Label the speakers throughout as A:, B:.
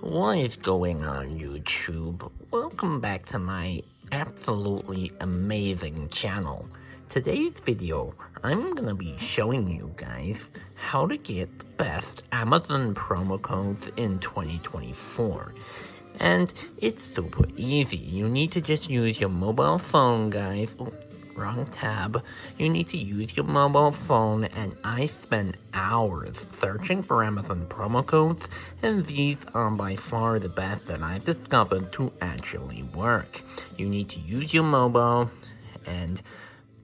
A: What is going on, YouTube? Welcome back to my absolutely amazing channel. Today's video, I'm gonna be showing you guys how to get the best Amazon promo codes in 2024. And it's super easy. You need to just use your mobile phone, guys. Oh, wrong tab. You need to use your mobile phone, and I spend hours searching for Amazon promo codes, and these are by far the best that I've discovered to actually work. You need to use your mobile, and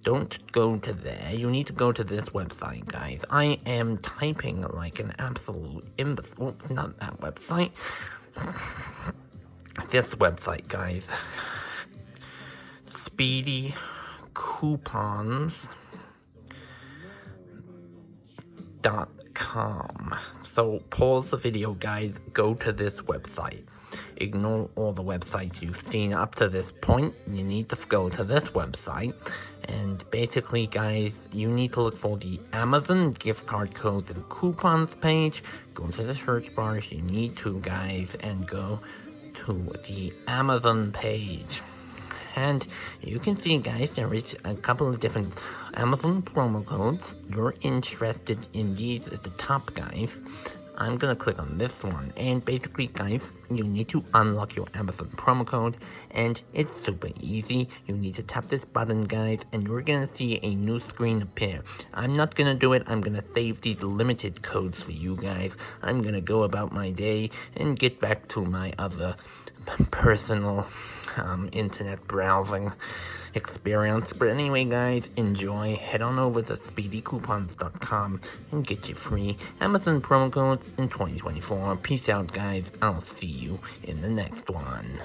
A: don't go to there. You need to go to this website, guys. I am typing like an absolute imbecile. Not that website. This website, guys. speedycoupons.com. So pause the video, guys. Go to this website. Ignore all the websites you've seen up to this point. You need to go to this website. And basically, guys, you need to look for the Amazon gift card codes and coupons page. Go to the search bars. You need to, guys, and go to the Amazon page. And you can see, guys, there is a couple of different Amazon promo codes. You're interested in these at the top, guys. I'm gonna click on this one, and basically, guys, you need to unlock your Amazon promo code, and it's super easy. You need to tap this button, guys, and you're gonna see a new screen appear. I'm not gonna do it. I'm gonna save these limited codes for you guys. I'm gonna go about my day and get back to my other personal internet browsing experience. But anyway, guys, enjoy. Head on over to speedycoupons.com and get your free Amazon promo codes in 2024. Peace out, guys. I'll see you in the next one.